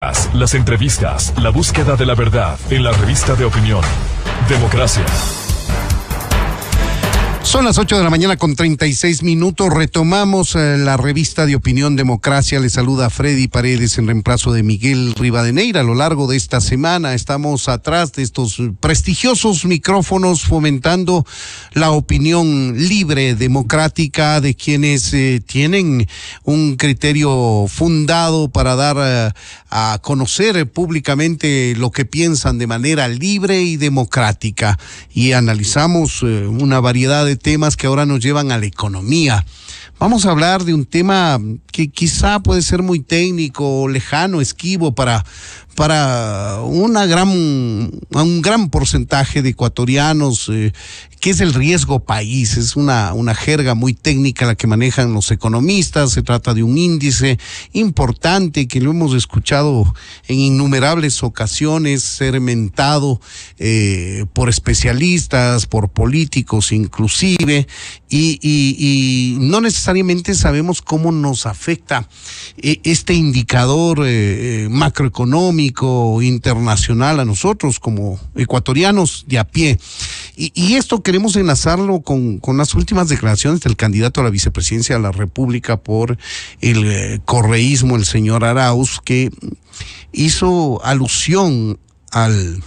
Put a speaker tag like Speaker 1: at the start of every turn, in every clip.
Speaker 1: Las entrevistas, la búsqueda de la verdad en la revista de opinión Democracia.
Speaker 2: Son las 8 de la mañana con 36 minutos. Retomamos la revista de opinión Democracia. Les saluda Freddy Paredes en reemplazo de Miguel Rivadeneira. A lo largo de esta semana estamos atrás de estos prestigiosos micrófonos fomentando la opinión libre, democrática de quienes tienen un criterio fundado para dar a conocer públicamente lo que piensan de manera libre y democrática. Y analizamos una variedad de temas que ahora nos llevan a la economía. Vamos a hablar de un tema que quizá puede ser muy técnico, lejano, esquivo para un gran porcentaje de ecuatorianos, que es el riesgo país. Es una jerga muy técnica la que manejan los economistas. Se trata de un índice importante que lo hemos escuchado en innumerables ocasiones ser mentado por especialistas, por políticos inclusive, y no necesariamente sabemos cómo nos afecta este indicador macroeconómico internacional a nosotros como ecuatorianos de a pie. Y esto queremos enlazarlo con las últimas declaraciones del candidato a la vicepresidencia de la República por el correísmo, el señor Arauz, que hizo alusión al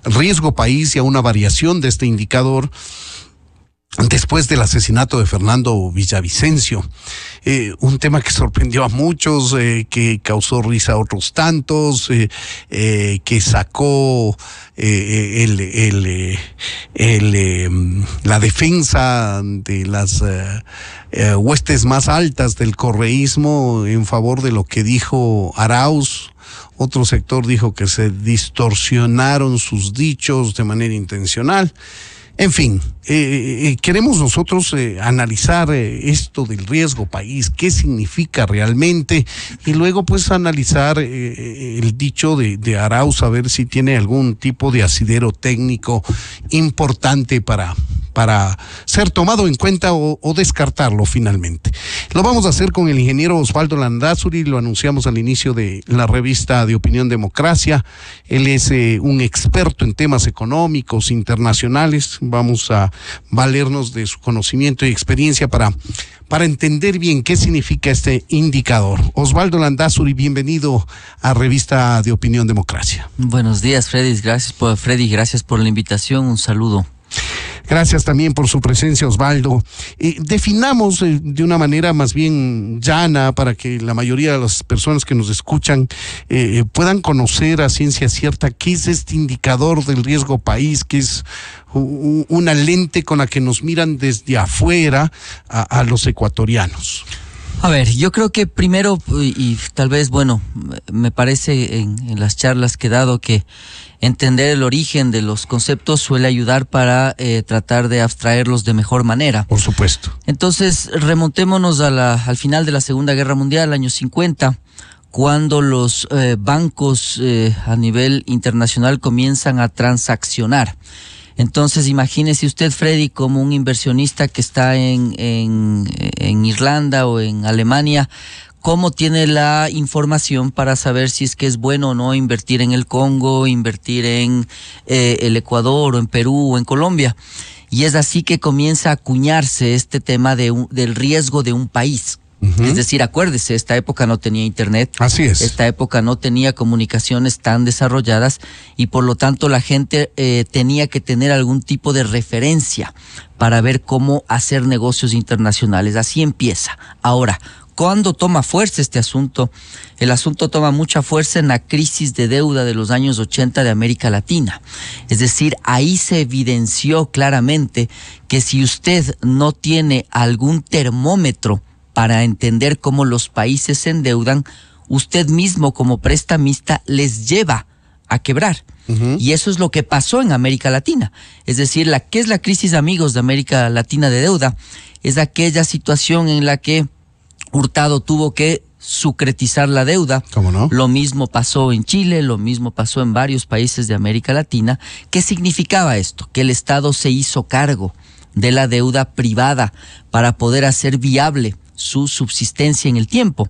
Speaker 2: riesgo país y a una variación de este indicador después del asesinato de Fernando Villavicencio. Un tema que sorprendió a muchos, que causó risa a otros tantos, que sacó la defensa de las huestes más altas del correísmo en favor de lo que dijo Arauz. Otro sector dijo que se distorsionaron sus dichos de manera intencional. En fin, queremos nosotros analizar esto del riesgo país, qué significa realmente, y luego pues analizar el dicho de Arauz, a ver si tiene algún tipo de asidero técnico importante para ser tomado en cuenta o descartarlo finalmente. Lo vamos a hacer con el ingeniero Osvaldo Landázuri, lo anunciamos al inicio de la revista de opinión Democracia. Él es un experto en temas económicos internacionales. Vamos a valernos de su conocimiento y experiencia para entender bien qué significa este indicador. Osvaldo Landázuri, bienvenido a revista de opinión Democracia.
Speaker 3: Buenos días, Freddy, gracias por la invitación, un saludo.
Speaker 2: Gracias también por su presencia, Osvaldo. Definamos de una manera más bien llana para que la mayoría de las personas que nos escuchan puedan conocer a ciencia cierta qué es este indicador del riesgo país, que es una lente con la que nos miran desde afuera a los ecuatorianos.
Speaker 3: A ver, yo creo que primero, y tal vez, me parece en las charlas que he dado que entender el origen de los conceptos suele ayudar para tratar de abstraerlos de mejor manera.
Speaker 2: Por supuesto.
Speaker 3: Entonces, remontémonos al final de la Segunda Guerra Mundial, años 50, cuando los bancos a nivel internacional comienzan a transaccionar. Entonces, imagínese usted, Freddy, como un inversionista que está en Irlanda o en Alemania, cómo tiene la información para saber si es que es bueno o no invertir en el Congo, invertir en el Ecuador o en Perú o en Colombia. Y es así que comienza a acuñarse este tema del riesgo de un país. Uh-huh. Es decir, acuérdese, esta época no tenía internet.
Speaker 2: Así es.
Speaker 3: Esta época no tenía comunicaciones tan desarrolladas y por lo tanto la gente tenía que tener algún tipo de referencia para ver cómo hacer negocios internacionales. Así empieza. Ahora, ¿cuándo toma fuerza este asunto? El asunto toma mucha fuerza en la crisis de deuda de los años 80 de América Latina. Es decir, ahí se evidenció claramente que si usted no tiene algún termómetro para entender cómo los países se endeudan, usted mismo como prestamista les lleva a quebrar. Uh-huh. Y eso es lo que pasó en América Latina. Es decir, ¿qué es la crisis, amigos, de América Latina de deuda? Es aquella situación en la que Hurtado tuvo que sucretizar la deuda.
Speaker 2: ¿Cómo no?
Speaker 3: Lo mismo pasó en Chile, lo mismo pasó en varios países de América Latina. ¿Qué significaba esto? Que el Estado se hizo cargo de la deuda privada para poder hacer viable su subsistencia en el tiempo.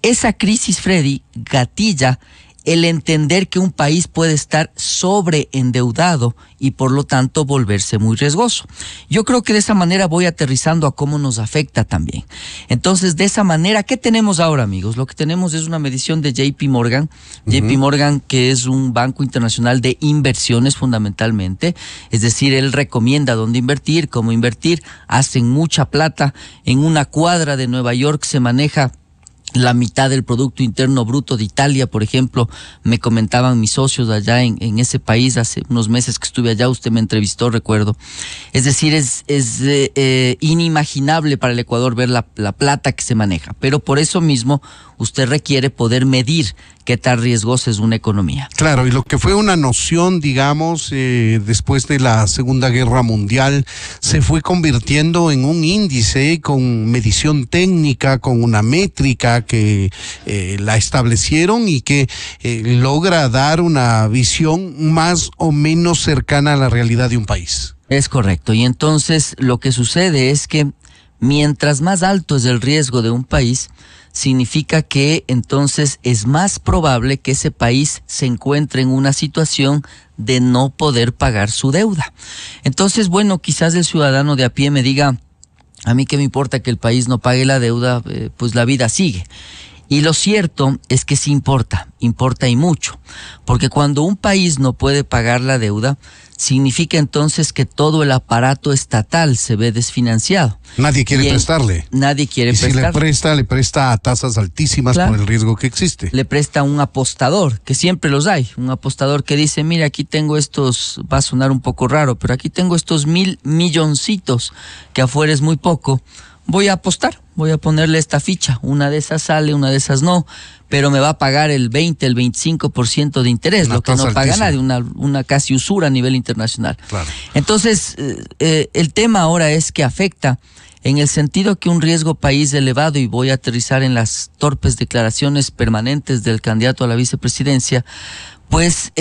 Speaker 3: Esa crisis, Freddy, gatilla el entender que un país puede estar sobreendeudado y por lo tanto volverse muy riesgoso. Yo creo que de esa manera voy aterrizando a cómo nos afecta también. Entonces, de esa manera, ¿qué tenemos ahora, amigos? Lo que tenemos es una medición de JP Morgan. JP Morgan, que es un banco internacional de inversiones fundamentalmente, es decir, él recomienda dónde invertir, cómo invertir, hacen mucha plata. En una cuadra de Nueva York se maneja la mitad del Producto Interno Bruto de Italia, por ejemplo. Me comentaban mis socios allá en ese país, hace unos meses que estuve allá, usted me entrevistó, recuerdo. Es decir, es inimaginable para el Ecuador ver la plata que se maneja, pero por eso mismo usted requiere poder medir qué tan riesgosa es una economía.
Speaker 2: Claro, y lo que fue una noción, digamos, después de la Segunda Guerra Mundial, se fue convirtiendo en un índice con medición técnica, con una métrica que la establecieron y que logra dar una visión más o menos cercana a la realidad de un país.
Speaker 3: Es correcto, y entonces lo que sucede es que mientras más alto es el riesgo de un país, significa que entonces es más probable que ese país se encuentre en una situación de no poder pagar su deuda. Entonces, bueno, quizás el ciudadano de a pie me diga, a mí qué me importa que el país no pague la deuda, pues la vida sigue. Y lo cierto es que sí importa y mucho, porque cuando un país no puede pagar la deuda, significa entonces que todo el aparato estatal se ve desfinanciado.
Speaker 2: Nadie quiere prestarle.
Speaker 3: Nadie quiere
Speaker 2: prestarle.
Speaker 3: prestar.
Speaker 2: Le presta a tasas altísimas, claro, por el riesgo que existe.
Speaker 3: Le presta a un apostador, que siempre los hay. Un apostador que dice, mira, aquí tengo estos, va a sonar un poco raro, pero aquí tengo estos 1,000 milloncitos, que afuera es muy poco. Voy a apostar, voy a ponerle esta ficha. Una de esas sale, una de esas no, pero me va a pagar el 20, el 25% de interés, lo que no paga nadie, una casi usura a nivel internacional.
Speaker 2: Claro.
Speaker 3: Entonces, el tema ahora es que afecta en el sentido que un riesgo país elevado, y voy a aterrizar en las torpes declaraciones permanentes del candidato a la vicepresidencia, pues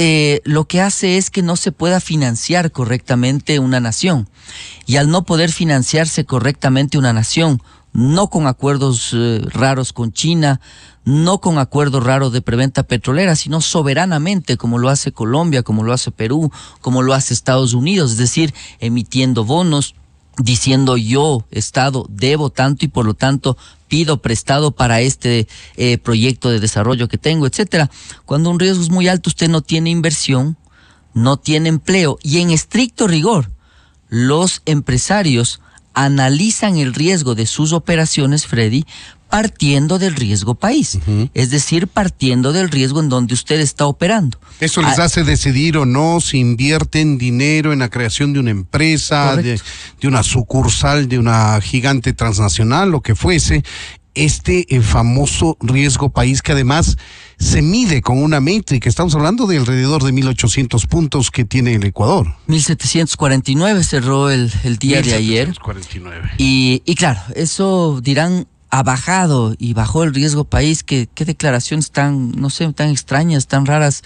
Speaker 3: lo que hace es que no se pueda financiar correctamente una nación. Y al no poder financiarse correctamente una nación, no con acuerdos raros con China, no con acuerdos raros de preventa petrolera, sino soberanamente, como lo hace Colombia, como lo hace Perú, como lo hace Estados Unidos, es decir, emitiendo bonos, diciendo yo, Estado, debo tanto y por lo tanto pido prestado para este proyecto de desarrollo que tengo, etcétera. Cuando un riesgo es muy alto, usted no tiene inversión, no tiene empleo, y en estricto rigor, los empresarios analizan el riesgo de sus operaciones, Freddy, partiendo del riesgo país, es decir, partiendo del riesgo en donde usted está operando.
Speaker 2: Eso les hace decidir o no si invierten dinero en la creación de una empresa, de una sucursal, de una gigante transnacional, lo que fuese. Este famoso riesgo país, que además se mide con una métrica. Estamos hablando de alrededor de 1,800 puntos que tiene el Ecuador.
Speaker 3: 1,749 cerró el día de ayer.
Speaker 2: 1,749.
Speaker 3: Y claro, eso dirán, ha bajado y bajó el riesgo país. Qué declaraciones tan, no sé, tan extrañas, tan raras.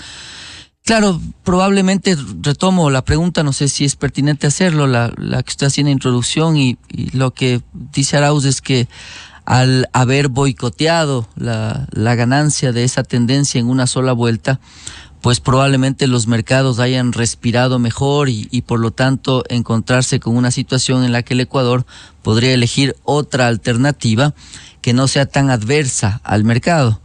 Speaker 3: Claro, probablemente retomo la pregunta, no sé si es pertinente hacerlo, la que usted hacía en la introducción, y lo que dice Arauz es que al haber boicoteado la ganancia de esa tendencia en una sola vuelta, pues probablemente los mercados hayan respirado mejor y por lo tanto encontrarse con una situación en la que el Ecuador podría elegir otra alternativa que no sea tan adversa al mercado.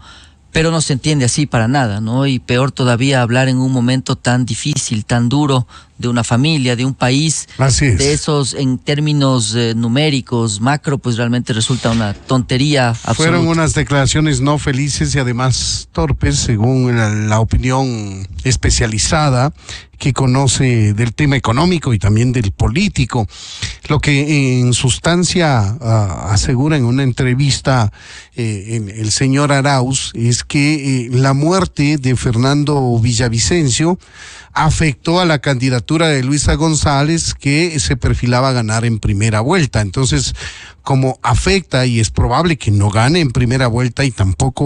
Speaker 3: Pero no se entiende así para nada, ¿no? Y peor todavía hablar en un momento tan difícil, tan duro, de una familia, de un país, de esos en términos numéricos, macro, pues realmente resulta una tontería absoluta.
Speaker 2: Fueron unas declaraciones no felices y además torpes, según la opinión especializada que conoce del tema económico y también del político. Lo que en sustancia asegura en una entrevista el señor Arauz es que la muerte de Fernando Villavicencio afectó a la candidatura de Luisa González, que se perfilaba a ganar en primera vuelta. Entonces, como afecta y es probable que no gane en primera vuelta y también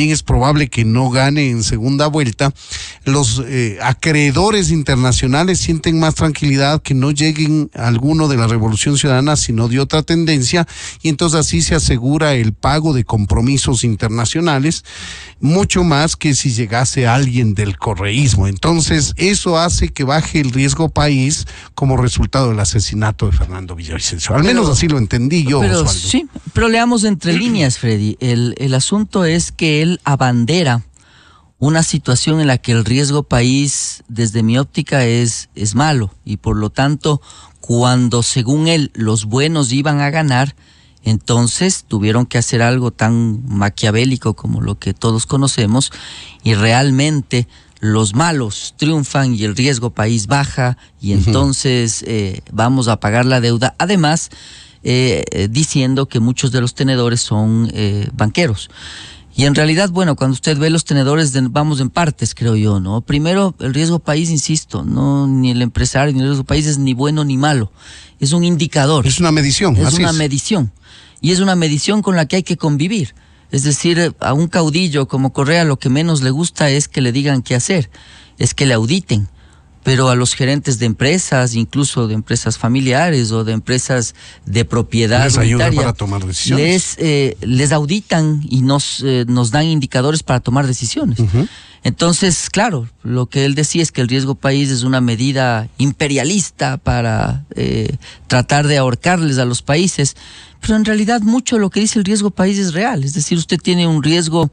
Speaker 2: es probable que no gane en segunda vuelta, los acreedores internacionales sienten más tranquilidad que no lleguen a alguno de la Revolución Ciudadana, sino de otra tendencia, y entonces así se asegura el pago de compromisos internacionales, mucho más que si llegase alguien del correísmo. Entonces, eso hace que baje el riesgo país como resultado del asesinato de Fernando Villavicencio. Al menos así lo entendí yo,
Speaker 3: pero,
Speaker 2: Osvaldo.
Speaker 3: sí, pero leamos entre líneas, Freddy. El asunto es que él abandera una situación en la que el riesgo país, desde mi óptica, es malo, y por lo tanto, cuando según él los buenos iban a ganar, entonces tuvieron que hacer algo tan maquiavélico como lo que todos conocemos, y realmente los malos triunfan y el riesgo país baja, y entonces vamos a pagar la deuda. Además, diciendo que muchos de los tenedores son banqueros. Y en realidad, bueno, cuando usted ve los tenedores, vamos en partes, creo yo, ¿no? Primero, el riesgo país, insisto, no, ni el empresario ni el riesgo país es ni bueno ni malo. Es un indicador.
Speaker 2: Es una medición.
Speaker 3: Es una medición. Y es una medición con la que hay que convivir. Es decir, a un caudillo como Correa lo que menos le gusta es que le digan qué hacer, es que le auditen. Pero a los gerentes de empresas, incluso de empresas familiares o de empresas de propiedad
Speaker 2: les ayuda
Speaker 3: unitaria,
Speaker 2: para tomar decisiones.
Speaker 3: les auditan y nos dan indicadores para tomar decisiones. Entonces, claro, lo que él decía es que el riesgo país es una medida imperialista para tratar de ahorcarles a los países, pero en realidad mucho de lo que dice el riesgo país es real. Es decir, usted tiene un riesgo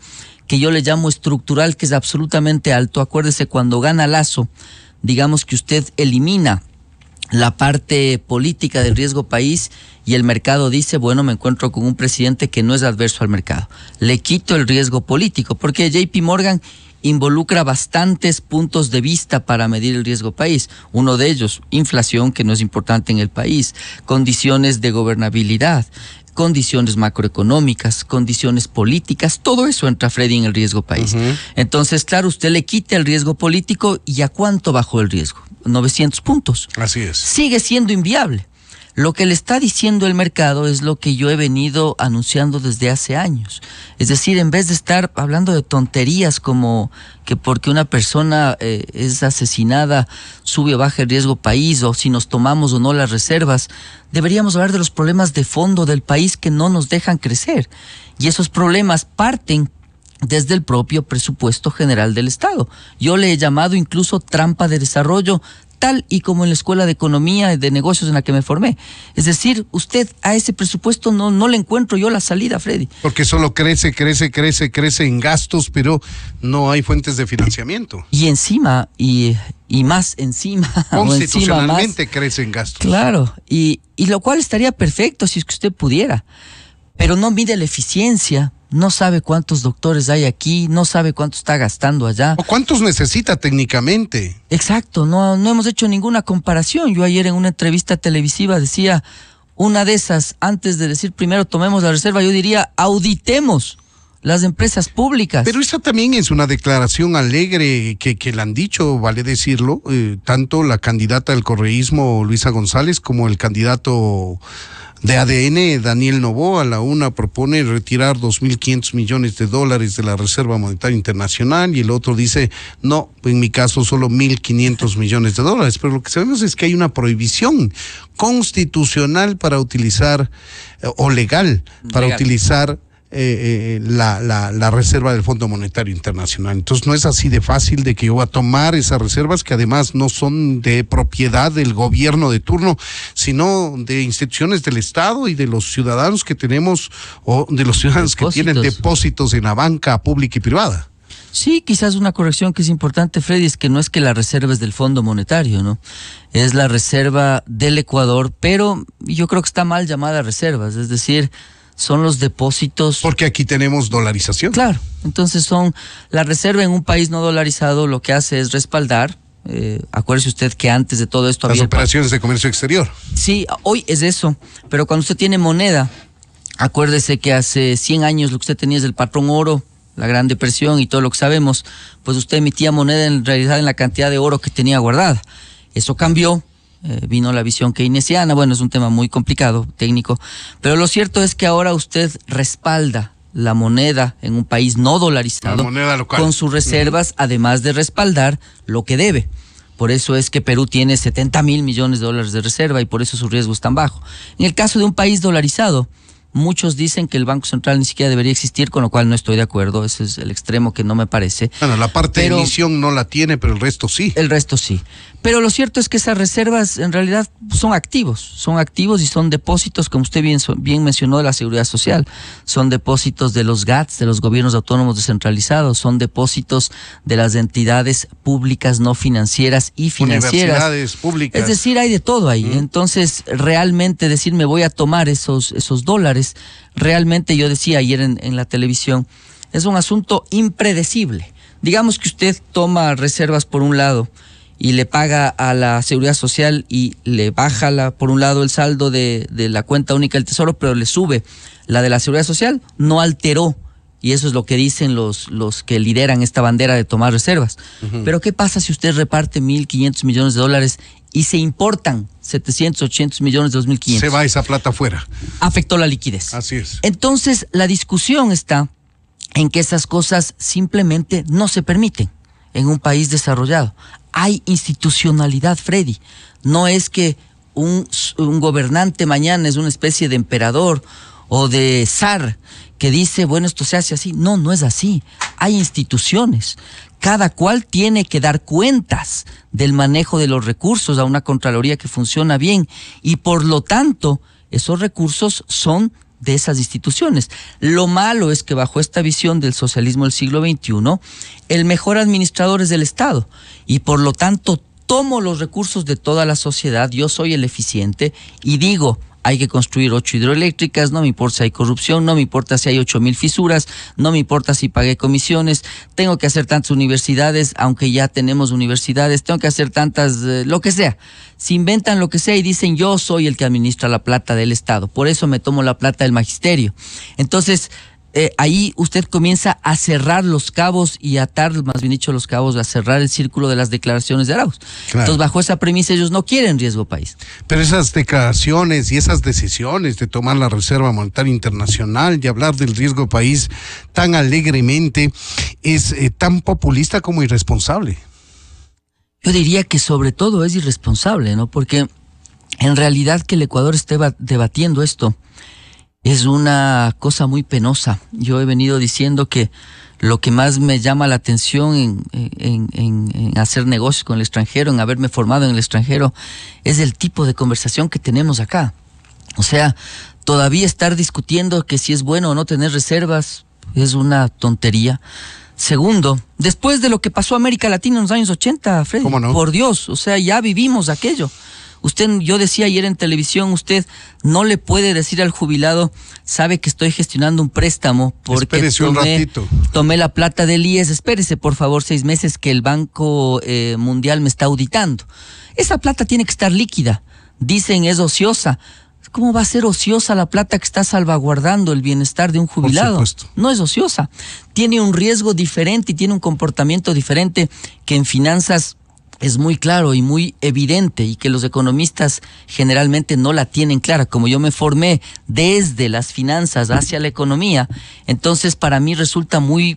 Speaker 3: que yo le llamo estructural, que es absolutamente alto. Acuérdese, cuando gana Lasso, digamos que usted elimina la parte política del riesgo país y el mercado dice, bueno, me encuentro con un presidente que no es adverso al mercado. Le quito el riesgo político, porque JP Morgan involucra bastantes puntos de vista para medir el riesgo país. Uno de ellos, inflación, que no es importante en el país, condiciones de gobernabilidad, condiciones macroeconómicas, condiciones políticas, todo eso entra, Freddy, en el riesgo país. Entonces, claro, usted le quita el riesgo político, ¿y a cuánto bajó el riesgo? 900 puntos.
Speaker 2: Así es.
Speaker 3: Sigue siendo inviable. Lo que le está diciendo el mercado es lo que yo he venido anunciando desde hace años. Es decir, en vez de estar hablando de tonterías como que porque una persona es asesinada sube o baja el riesgo país, o si nos tomamos o no las reservas, deberíamos hablar de los problemas de fondo del país que no nos dejan crecer. Y esos problemas parten desde el propio presupuesto general del Estado. Yo le he llamado incluso trampa de desarrollo, tal y como en la Escuela de Economía y de Negocios en la que me formé. Es decir, usted a ese presupuesto no le encuentro yo la salida, Freddy. Porque
Speaker 2: solo crece en gastos, pero no hay fuentes de financiamiento.
Speaker 3: Y encima, y más encima,
Speaker 2: constitucionalmente
Speaker 3: más,
Speaker 2: crece en gastos.
Speaker 3: Claro, y lo cual estaría perfecto si es que usted pudiera, pero no mide la eficiencia. No sabe cuántos doctores hay aquí, no sabe cuánto está gastando allá.
Speaker 2: ¿O cuántos necesita técnicamente?
Speaker 3: Exacto, no hemos hecho ninguna comparación. Yo ayer en una entrevista televisiva decía, una de esas, antes de decir primero tomemos la reserva, yo diría auditemos las empresas públicas.
Speaker 2: Pero esa también es una declaración alegre que le han dicho, vale decirlo, tanto la candidata del correísmo, Luisa González, como el candidato de ADN, Daniel Noboa. La una propone retirar $2.500 millones de la Reserva Monetaria Internacional, y el otro dice, no, en mi caso solo $1.500 millones. Pero lo que sabemos es que hay una prohibición constitucional para utilizar, o legal, para utilizar la reserva del Fondo Monetario Internacional. Entonces no es así de fácil de que yo voy a tomar esas reservas, que además no son de propiedad del gobierno de turno, sino de instituciones del Estado y de los ciudadanos que tenemos, o de los ciudadanos que tienen depósitos en la banca pública y privada.
Speaker 3: Sí, quizás una corrección que es importante, Freddy, es que no es que la reserva es del Fondo Monetario, ¿no? Es la reserva del Ecuador, pero yo creo que está mal llamada reservas, es decir, son los depósitos.
Speaker 2: Porque aquí tenemos dolarización.
Speaker 3: Claro, entonces son la reserva en un país no dolarizado, lo que hace es respaldar. Acuérdese usted que antes de todo esto
Speaker 2: había las operaciones de comercio exterior.
Speaker 3: Sí, hoy es eso, pero cuando usted tiene moneda, acuérdese que hace 100 años lo que usted tenía es el patrón oro, la Gran Depresión y todo lo que sabemos, pues usted emitía moneda en realidad en la cantidad de oro que tenía guardada. Eso cambió. Vino la visión keynesiana, bueno, es un tema muy complicado, técnico, pero lo cierto es que ahora usted respalda la moneda en un país no dolarizado,
Speaker 2: la moneda local,
Speaker 3: con sus reservas, además de respaldar lo que debe. Por eso es que Perú tiene 70 mil millones de dólares de reserva y por eso su riesgo es tan bajo. En el caso de un país dolarizado, muchos dicen que el Banco Central ni siquiera debería existir, con lo cual no estoy de acuerdo. Ese es el extremo que no me parece.
Speaker 2: Bueno, la parte de emisión no la tiene, pero el resto sí.
Speaker 3: El resto sí. Pero lo cierto es que esas reservas en realidad son activos y son depósitos, como usted bien mencionó, de la Seguridad Social. Son depósitos de los GATS, de los gobiernos autónomos descentralizados, son depósitos de las entidades públicas no financieras y financieras.
Speaker 2: Universidades públicas.
Speaker 3: Es decir, hay de todo ahí. Entonces, realmente decir me voy a tomar esos dólares, realmente yo decía ayer en la televisión, es un asunto impredecible. Digamos que usted toma reservas por un lado y le paga a la Seguridad Social y le baja por un lado el saldo de la cuenta única del Tesoro, pero le sube la de la Seguridad Social, no alteró. Y eso es lo que dicen los que lideran esta bandera de tomar reservas. Pero ¿qué pasa si usted reparte 1.500 millones de dólares y se importan 700, 800 millones de 2.500?
Speaker 2: Se va esa plata afuera.
Speaker 3: Afectó la liquidez.
Speaker 2: Así es.
Speaker 3: Entonces, la discusión está en que esas cosas simplemente no se permiten en un país desarrollado. Hay institucionalidad, Freddy. No es que un gobernante mañana es una especie de emperador o de zar que dice, bueno, esto se hace así. No, no es así. Hay instituciones. Cada cual tiene que dar cuentas del manejo de los recursos a una Contraloría que funciona bien y por lo tanto esos recursos son de esas instituciones. Lo malo es que bajo esta visión del socialismo del siglo XXI, el mejor administrador es el Estado y por lo tanto tomo los recursos de toda la sociedad, yo soy el eficiente y digo, hay que construir 8 hidroeléctricas, no me importa si hay corrupción, no me importa si hay 8.000 fisuras, no me importa si pagué comisiones, tengo que hacer tantas universidades, aunque ya tenemos universidades, tengo que hacer tantas, lo que sea. Se inventan lo que sea y dicen yo soy el que administra la plata del Estado, por eso me tomo la plata del magisterio. Entonces, ahí usted comienza a cerrar los cabos y atar, más bien dicho, los cabos, a cerrar el círculo de las declaraciones de Arauz. Claro. Entonces, bajo esa premisa, ellos no quieren riesgo país.
Speaker 2: Pero esas declaraciones y esas decisiones de tomar la Reserva Monetaria Internacional y hablar del riesgo país tan alegremente es tan populista como irresponsable.
Speaker 3: Yo diría que sobre todo es irresponsable, ¿no? Porque en realidad que el Ecuador esté debatiendo esto es una cosa muy penosa. Yo he venido diciendo que lo que más me llama la atención en hacer negocios con el extranjero, en haberme formado en el extranjero, es el tipo de conversación que tenemos acá. O sea, todavía estar discutiendo que si es bueno o no tener reservas es una tontería. Segundo, después de lo que pasó a América Latina en los años 80, Freddy,
Speaker 2: ¿cómo no?
Speaker 3: Por Dios, o sea, ya vivimos aquello. Yo decía ayer en televisión, usted no le puede decir al jubilado, sabe que estoy gestionando un préstamo porque tomé la plata del IES, espérese por favor 6 meses que el Banco Mundial me está auditando. Esa plata tiene que estar líquida, dicen es ociosa. ¿Cómo va a ser ociosa la plata que está salvaguardando el bienestar de un jubilado?
Speaker 2: Por supuesto.
Speaker 3: No es ociosa, tiene un riesgo diferente y tiene un comportamiento diferente que en finanzas es muy claro y muy evidente y que los economistas generalmente no la tienen clara. Como yo me formé desde las finanzas hacia la economía, entonces para mí resulta muy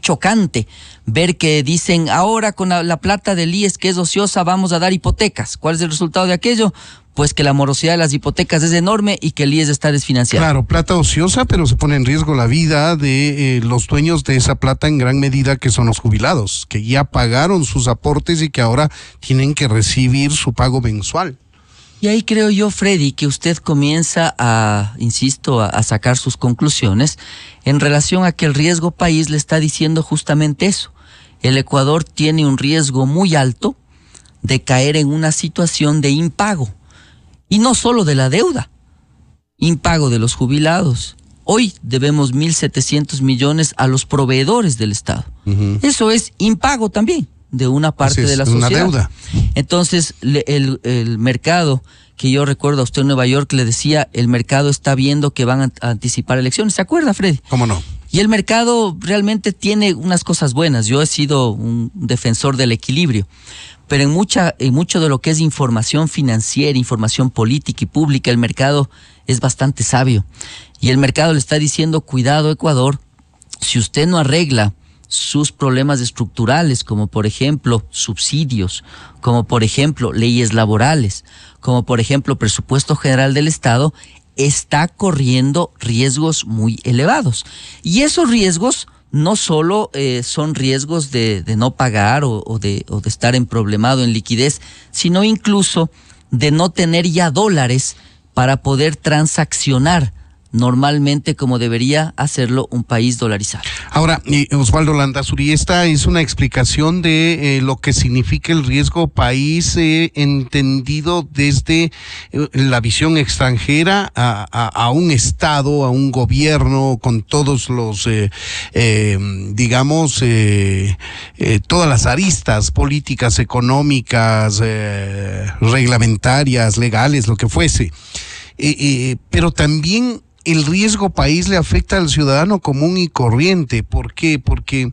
Speaker 3: chocante ver que dicen ahora con la plata del IES que es ociosa vamos a dar hipotecas. ¿Cuál es el resultado de aquello? Pues que la morosidad de las hipotecas es enorme y que el IES está desfinanciado.
Speaker 2: Claro, plata ociosa, pero se pone en riesgo la vida de los dueños de esa plata en gran medida, que son los jubilados, que ya pagaron sus aportes y que ahora tienen que recibir su pago mensual.
Speaker 3: Y ahí creo yo, Freddy, que usted comienza a sacar sus conclusiones en relación a que el riesgo país le está diciendo justamente eso. El Ecuador tiene un riesgo muy alto de caer en una situación de impago. Y no solo de la deuda, impago de los jubilados. Hoy debemos 1.700 millones a los proveedores del Estado. Eso es impago también de una parte de la sociedad. Una deuda. Entonces, el mercado, que yo recuerdo a usted en Nueva York, le decía, el mercado está viendo que van a anticipar elecciones. ¿Se acuerda, Freddy?
Speaker 2: ¿Cómo no?
Speaker 3: Y el mercado realmente tiene unas cosas buenas. Yo he sido un defensor del equilibrio. Pero en mucho de lo que es información financiera, información política y pública, el mercado es bastante sabio. Y el mercado le está diciendo, cuidado Ecuador, si usted no arregla sus problemas estructurales, como por ejemplo subsidios, como por ejemplo leyes laborales, como por ejemplo presupuesto general del Estado, está corriendo riesgos muy elevados. Y esos riesgos no solo son riesgos de no pagar o de estar emproblemado en liquidez, sino incluso de no tener ya dólares para poder transaccionar normalmente como debería hacerlo un país dolarizado.
Speaker 2: Ahora, Osvaldo Landazuri, esta es una explicación de lo que significa el riesgo país entendido desde la visión extranjera a un Estado, a un gobierno con todos los, todas las aristas políticas, económicas, reglamentarias, legales, lo que fuese. Pero también el riesgo país le afecta al ciudadano común y corriente. ¿Por qué? Porque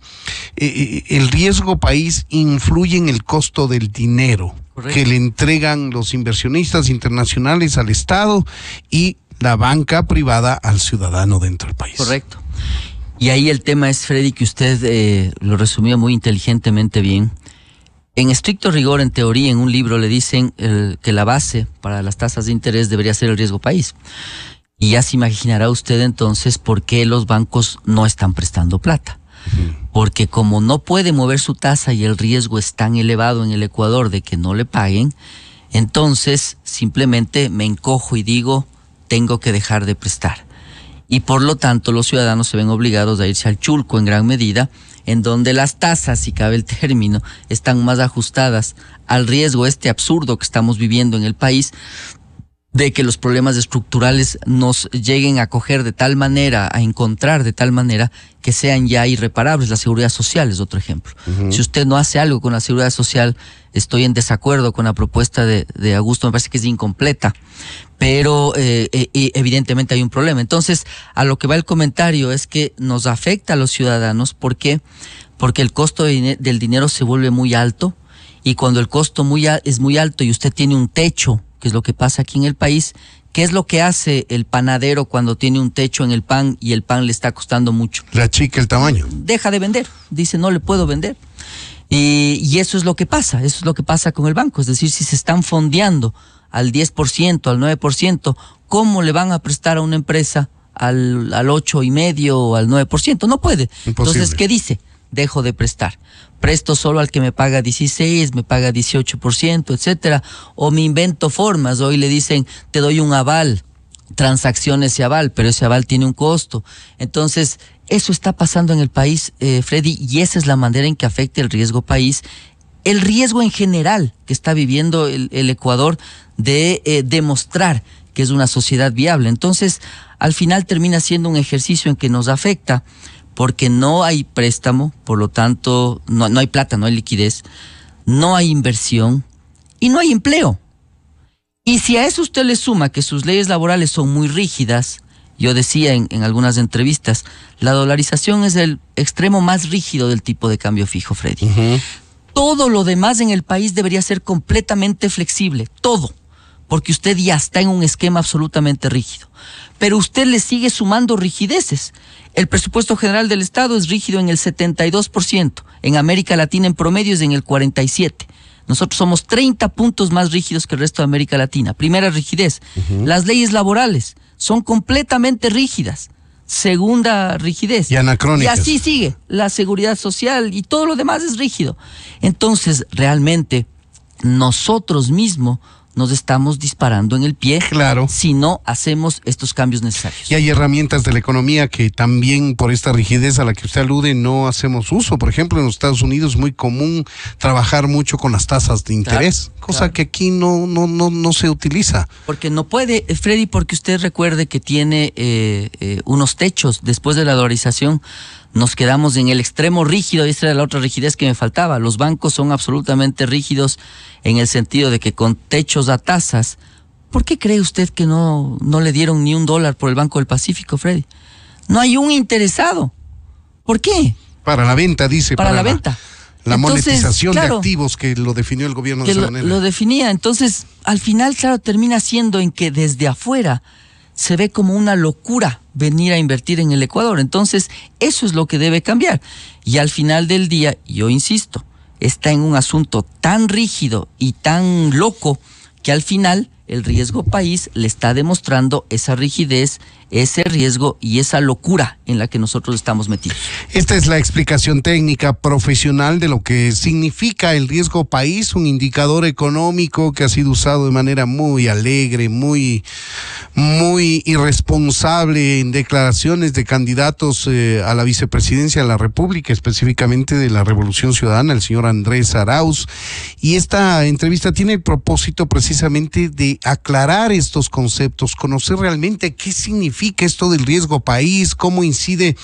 Speaker 2: el riesgo país influye en el costo del dinero. Correcto. Que le entregan los inversionistas internacionales al Estado y la banca privada al ciudadano dentro del país.
Speaker 3: Correcto. Y ahí el tema es, Freddy, que usted lo resumió muy inteligentemente bien. En estricto rigor, en teoría, en un libro le dicen que la base para las tasas de interés debería ser el riesgo país. Y ya se imaginará usted entonces por qué los bancos no están prestando plata. Porque como no puede mover su tasa y el riesgo es tan elevado en el Ecuador de que no le paguen, entonces simplemente me encojo y digo, tengo que dejar de prestar. Y por lo tanto los ciudadanos se ven obligados a irse al chulco en gran medida, en donde las tasas, si cabe el término, están más ajustadas al riesgo absurdo que estamos viviendo en el país, de que los problemas estructurales nos lleguen a coger de tal manera, a encontrar de tal manera que sean ya irreparables. La seguridad social es otro ejemplo. Si usted no hace algo con la seguridad social, estoy en desacuerdo con la propuesta de Augusto, me parece que es incompleta, pero evidentemente hay un problema. Entonces, a lo que va el comentario es que nos afecta a los ciudadanos. ¿Por qué? Porque el costo del dinero se vuelve muy alto, y cuando el costo es muy alto y usted tiene un techo, que es lo que pasa aquí en el país, ¿qué es lo que hace el panadero cuando tiene un techo en el pan y el pan le está costando mucho?
Speaker 2: Le achica el tamaño.
Speaker 3: Deja de vender, dice no le puedo vender. Y eso es lo que pasa con el banco, es decir, si se están fondeando al 10%, al 9%, ¿cómo le van a prestar a una empresa al 8,5% o al 9%? No puede.
Speaker 2: Imposible.
Speaker 3: Entonces, ¿qué dice? Dejo de prestar. Presto solo al que me paga 16, me paga 18%, etcétera. O me invento formas. Hoy le dicen, te doy un aval, transacciones y aval, pero ese aval tiene un costo. Entonces, eso está pasando en el país, Freddy, y esa es la manera en que afecta el riesgo país. El riesgo en general que está viviendo el Ecuador de demostrar que es una sociedad viable. Entonces, al final termina siendo un ejercicio en que nos afecta, porque no hay préstamo, por lo tanto no hay plata, no hay liquidez, no hay inversión y no hay empleo. Y si a eso usted le suma que sus leyes laborales son muy rígidas, yo decía en algunas entrevistas, la dolarización es el extremo más rígido del tipo de cambio fijo, Freddy. Todo lo demás en el país debería ser completamente flexible, todo, porque usted ya está en un esquema absolutamente rígido. Pero usted le sigue sumando rigideces. El presupuesto general del Estado es rígido en el 72%. En América Latina en promedio es en el 47%. Nosotros somos 30 puntos más rígidos que el resto de América Latina. Primera rigidez. Las leyes laborales son completamente rígidas. Segunda rigidez.
Speaker 2: Y anacrónicas.
Speaker 3: Y así sigue. La seguridad social y todo lo demás es rígido. Entonces, realmente, nosotros mismos nos estamos disparando en el pie,
Speaker 2: claro,
Speaker 3: si no hacemos estos cambios necesarios.
Speaker 2: Y hay herramientas de la economía que también por esta rigidez a la que usted alude no hacemos uso. Por ejemplo, en los Estados Unidos es muy común trabajar mucho con las tasas de interés, cosa que aquí no se utiliza.
Speaker 3: Porque no puede, Freddy, porque usted recuerde que tiene unos techos después de la dolarización. Nos quedamos en el extremo rígido, y esa era la otra rigidez que me faltaba. Los bancos son absolutamente rígidos en el sentido de que con techos a tasas. ¿Por qué cree usted que no le dieron ni $1 por el Banco del Pacífico, Freddy? No hay un interesado. ¿Por qué?
Speaker 2: Para la venta, dice.
Speaker 3: Para la venta.
Speaker 2: La
Speaker 3: Entonces,
Speaker 2: monetización
Speaker 3: claro,
Speaker 2: de activos que lo definió el gobierno de esa manera.
Speaker 3: Lo definía. Entonces, al final, claro, termina siendo en que desde afuera se ve como una locura venir a invertir en el Ecuador. Entonces, eso es lo que debe cambiar. Y al final del día, yo insisto, está en un asunto tan rígido y tan loco que al final el riesgo país le está demostrando esa rigidez, ese riesgo y esa locura en la que nosotros estamos metidos.
Speaker 2: Esta es la explicación técnica profesional de lo que significa el riesgo país, un indicador económico que ha sido usado de manera muy alegre, muy irresponsable en declaraciones de candidatos a la vicepresidencia de la República, específicamente de la Revolución Ciudadana, el señor Andrés Arauz. Y esta entrevista tiene el propósito precisamente de aclarar estos conceptos, conocer realmente qué significa esto del riesgo país, cómo incide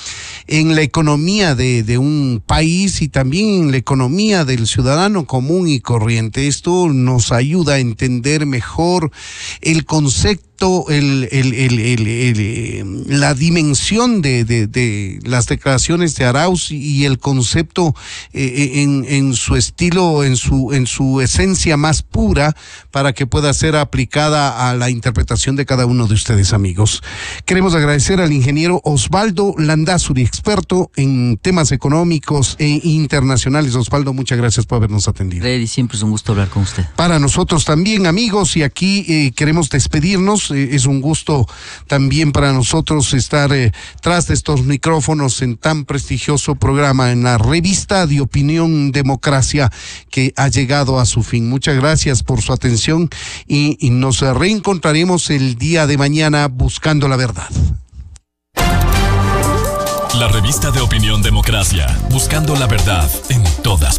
Speaker 2: en la economía de un país y también en la economía del ciudadano común y corriente. Esto nos ayuda a entender mejor el concepto, la dimensión de las declaraciones de Arauz y el concepto en su estilo, en su esencia más pura, para que pueda ser aplicada a la interpretación de cada uno de ustedes, amigos. Queremos agradecer al ingeniero Osvaldo Landázuri, experto en temas económicos e internacionales. Osvaldo, muchas gracias por habernos atendido.
Speaker 3: Freddy, siempre es un gusto hablar con usted.
Speaker 2: Para nosotros también, amigos, y aquí queremos despedirnos. Es un gusto también para nosotros estar tras de estos micrófonos en tan prestigioso programa, en la revista de opinión Democracia, que ha llegado a su fin. Muchas gracias por su atención y nos reencontraremos el día de mañana buscando la verdad.
Speaker 1: La revista de opinión Democracia, buscando la verdad en todas